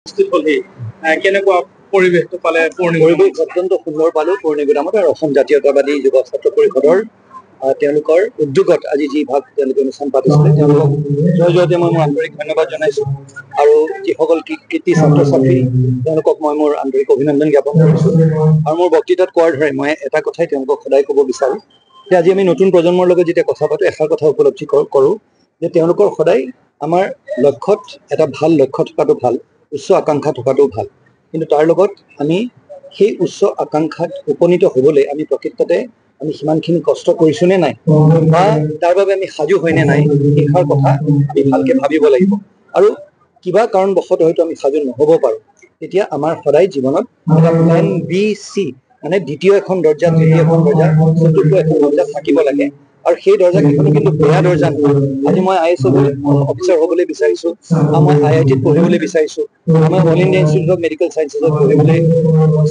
উপস্থিত হলেই কেনেকুৱা পৰিৱেশটো পালে? পৰিৱেশ অত্যন্ত সুন্দৰ পালো পৌৰ্ণিগুদামত আৰু অসম জাতীয়তাবাদী যুৱ ছাত্ৰ পৰিষদৰ তেওঁলোকৰ উদ্যোগত আজি যি ভাগ তেওঁলোকে অনুষ্ঠান পাতিছিলে তেওঁলোকক জয়তে মই মোৰ আন্তৰিক ধন্যবাদ জনাইছো আৰু যিসকল কৃতি ছাত্ৰ ছাত্ৰী তেওঁলোকক মই মোৰ আন্তৰিক অভিনন্দন জ্ঞাপন কৰিছো আৰু মোৰ বক্তৃতাত কোৱাৰ দৰে মই এটা কথাই তেওঁলোকক সদায় ক'ব বিচাৰো যে আজি আমি নতুন প্ৰজন্মৰ লগত যেতিয়া কথা পাতো এষাৰ কথা উপলব্ধি কৰোঁ যে তেওঁলোকৰ সদায় আমাৰ লক্ষ্যত এটা ভাল লক্ষ্য থকাটো ভাল, উচ্চ আকাংক্ষা থকাটো ভাল, কিন্তু তাৰ লগত আমি সেই উচ্চ আকাংক্ষাত উপনীত হ'বলৈ আমি প্ৰকৃততে আমি সিমানখিনি কষ্ট কৰিছো নে নাই বা তাৰ বাবে আমি সাজু হয়নে নাই সেইষাৰ কথা আমি ভালকে ভাবিব লাগিব আৰু কিবা কাৰণবশতঃ হয়তো আমি সাজু নহ'ব পাৰোঁ তেতিয়া আমাৰ সদায় জীৱনত এটা প্লেন বি চি মানে দ্বিতীয় এখন দৰ্জা, তৃতীয় এখন দৰ্জা, চতুৰ্থ এখন দৰ্জা থাকিব লাগে আৰু সেই দৰ্জাকেইখনো কিন্তু বেয়া দৰ্জা নহয়। আজি মই IAS অফিচাৰ হ'বলৈ বিচাৰিছো, মই IITত পঢ়িবলৈ বিচাৰিছো, মই all India institute of medical চায়েন্সেছত পঢ়িবলৈ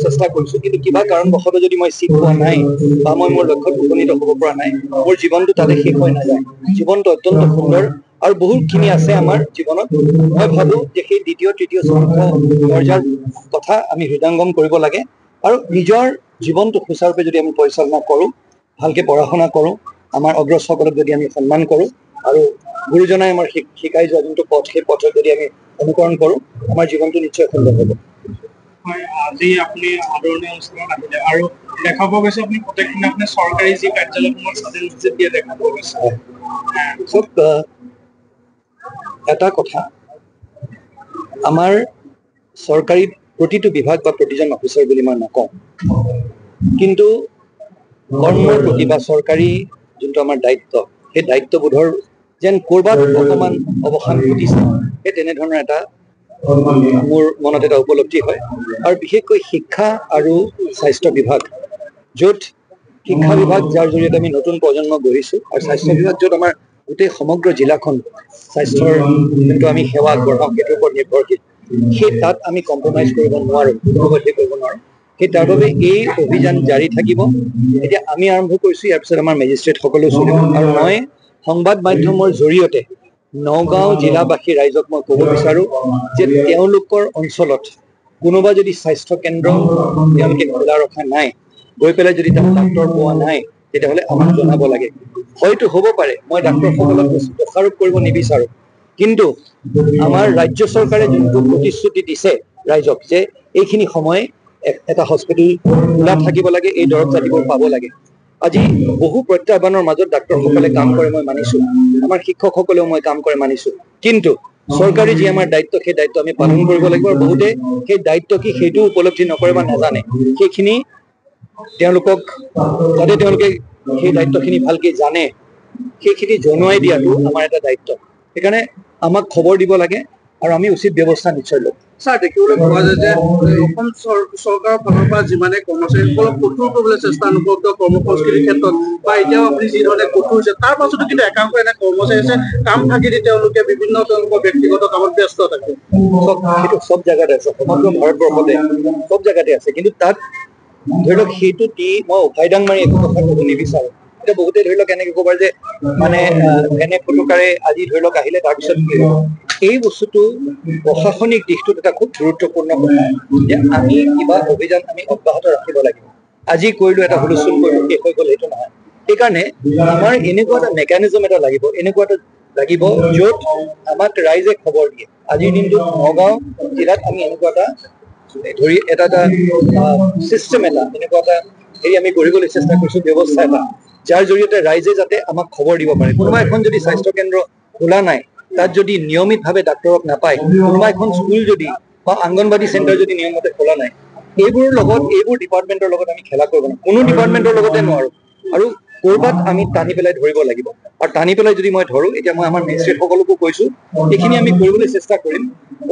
চেষ্টা কৰিছো, কিন্তু কিবা কাৰণবশতঃ যদি মই চিট পোৱা নাই বা মই মোৰ লক্ষ্যত উপনীত হ'ব পৰা নাই, মোৰ জীৱনটো তাতে শেষ হৈ নাযায়। জীৱনটো অত্যন্ত সুন্দৰ আৰু বহুতখিনি আছে আমাৰ জীৱনত। মই ভাবো যে সেই দ্বিতীয় তৃতীয় চতুৰ্থ দৰ্জাৰ কথা আমি হৃদয়ংগম কৰিব লাগে আৰু নিজৰ জীৱনটো সুচাৰুৰূপে যদি আমি পৰিচালনা কৰোঁ, ভালকে পঢ়া শুনা কৰোঁ, আমাৰ অগ্ৰজসকলক যদি আমি সন্মান কৰোঁ আৰু গুৰুজনাই আমাৰ শিকাই যোৱা যোনটো পথ সেই পথত যদি আমি অনুকৰণ কৰোঁ আমাৰ জীৱনটো নিশ্চয় সুন্দৰ হ'ব। আজি আপুনি আদৰণি অনুষ্ঠানত আহিলে আৰু দেখা পোৱা গৈছে আপুনি প্ৰত্যেক দিনা আপুনি চৰকাৰী যি কাৰ্যালয়সমূহত স্বাধীন ভিজিট দিয়া দেখা পোৱা গৈছে। চব এটা কথা, আমাৰ চৰকাৰী প্ৰতিটো বিভাগ বা প্ৰতিজন অফিচাৰ বুলি মই নকওঁ, কিন্তু কৰ্মৰ প্ৰতি বা চৰকাৰী যোনটো আমাৰ দায়িত্ব সেই দায়িত্ববোধৰ যেন ক'ৰবাত অকণমান অৱসান ঘটিছে সেই তেনেধৰণৰ এটা মোৰ মনত এটা উপলব্ধি হয় আৰু বিশেষকৈ শিক্ষা আৰু স্বাস্থ্য বিভাগ, য'ত শিক্ষা বিভাগ যাৰ জৰিয়তে আমি নতুন প্ৰজন্ম গঢ়িছোঁ আৰু স্বাস্থ্য বিভাগ য'ত আমাৰ গোটেই সমগ্ৰ জিলাখন স্বাস্থ্যৰ যোনটো আমি সেৱা আগবঢ়াওঁ সেইটোৰ ওপৰত নিৰ্ভৰশীল, সেই তাত আমি কম্প্ৰমাইজ কৰিব নোৱাৰোঁ, কোনোপধ্যে কৰিব নোৱাৰোঁ। সেই তাৰ বাবে এই অভিযান জাৰি থাকিব। এতিয়া আমি আৰম্ভ কৰিছোঁ, ইয়াৰ পিছত আমাৰ মেজিষ্ট্ৰেটসকলেও চলিব আৰু মই সংবাদ মাধ্যমৰ জৰিয়তে নগাঁও জিলাবাসী ৰাইজক মই ক'ব বিচাৰোঁ যে তেওঁলোকৰ অঞ্চলত কোনোবা যদি স্বাস্থ্য কেন্দ্ৰ তেওঁলোকে খোলা ৰখা নাই, গৈ পেলাই যদি তাত ডাক্তৰ পোৱা নাই, তেতিয়াহ'লে আমাক জনাব লাগে। হয়তো হ'ব পাৰে মই ডাক্তৰসকলক দোষাৰোপ কৰিব নিবিচাৰোঁ, কিন্তু আমাৰ ৰাজ্য চৰকাৰে যোনটো প্ৰতিশ্ৰুতি দিছে ৰাইজক যে এইখিনি সময় এটা হস্পিটেল খোলা থাকিব লাগে, এই দৰৱ জাতিবোৰ পাব লাগে। আজি বহু প্ৰত্যাহ্বানৰ মাজত ডাক্তৰসকলে কাম কৰে মই মানিছোঁ, আমাৰ শিক্ষকসকলেও মই কাম কৰে মানিছোঁ, কিন্তু চৰকাৰী যি আমাৰ দায়িত্ব সেই দায়িত্ব আমি পালন কৰিব লাগিব আৰু বহুতে সেই দায়িত্ব কি সেইটো উপলব্ধি নকৰে বা নাজানে। সেইখিনি তেওঁলোকক যাতে তেওঁলোকে সেই দায়িত্বখিনি ভালকৈ জানে সেইখিনি জনোৱাই দিয়াটো আমাৰ এটা দায়িত্ব। সেইকাৰণে আমাক খবৰ দিব লাগে আৰু আমি উচিত ব্যৱস্থা নিশ্চয় ল'ম। ছাৰ, দেখিবলৈ পোৱা যায় যে অসম চৰকাৰৰ ফালৰ পৰা যিমানে কৰ্মচাৰীসকলক কঠোৰ কৰিবলৈ চেষ্টা নকৰক কৰ্মসংস্কৃতিৰ ক্ষেত্ৰত বা এতিয়াও আপুনি যি ধৰণে কঠোৰ হৈছে, তাৰ পাছতো কিন্তু একাংশ এনে কৰ্মচাৰী আছে কাম থাকি দি তেওঁলোকে বিভিন্ন তেওঁলোকৰ ব্যক্তিগত কামত ব্যস্ত থাকে। সেইটো চব জেগাতে আছে, সমগ্ৰ ভাৰতবৰ্ষতে চব জেগাতে আছে, কিন্তু তাত ধৰি লওক সেইটো দি মই উফাইদাং মাৰি একো কথা ক'ব নিবিচাৰোঁ। এতিয়া বহুতে ধৰি লওক এনেকে ক'ব যে মানে এনে ফটোকাৰে আজি ধৰি লওক আহিলে তাৰপিছত কি হ'ব। এই বস্তুটো প্ৰশাসনিক দিশটোত এটা খুব গুৰুত্বপূৰ্ণ কথা যে আমি কিবা অভিযান আমি অব্যাহত ৰাখিব লাগিব। আজি কৰিলোঁ, এটা হুলস্থুল কৰিলোঁ, শেষ হৈ গ'ল, সেইটো নহয়। সেইকাৰণে আমাৰ এনেকুৱা এটা মেকানিজম এটা লাগিব, এনেকুৱা এটা লাগিব য'ত আমাক ৰাইজে খবৰ দিয়ে। আজিৰ দিনটোত নগাঁও জিলাত আমি এনেকুৱা এটা চিষ্টেম এটা এনেকুৱা এটা হেৰি আমি গঢ়িবলৈ চেষ্টা কৰিছোঁ, ব্যৱস্থা এটা যাৰ জৰিয়তে ৰাইজে যাতে আমাক খবৰ দিব পাৰে। কোনোবা এখন যদি স্বাস্থ্য কেন্দ্ৰ খোলা নাই, তাত যদি নিয়মিতভাৱে ডাক্তৰক নাপায়, কোনোবা এখন স্কুল যদি বা অংগনবাদী চেণ্টাৰ যদি নিয়মমতে খোলা নাই, এইবোৰৰ লগত এইবোৰ ডিপাৰ্টমেণ্টৰ লগত আমি খেলা কৰিব নোৱাৰোঁ, কোনো ডিপাৰ্টমেণ্টৰ লগতে নোৱাৰোঁ আৰু ক'ৰবাত আমি টানি পেলাই ধৰিব লাগিব। আৰু টানি পেলাই যদি মই ধৰোঁ, এতিয়া মই আমাৰ মেজিষ্ট্ৰেটসকলকো কৈছোঁ এইখিনি আমি কৰিবলৈ চেষ্টা কৰিম।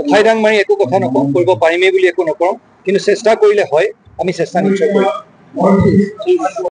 উফাইদাং মাৰি একো কথা নকওঁ, কৰিব পাৰিমেই বুলি একো নকওঁ, কিন্তু চেষ্টা কৰিলে হয়, আমি চেষ্টা নিশ্চয় কৰিম।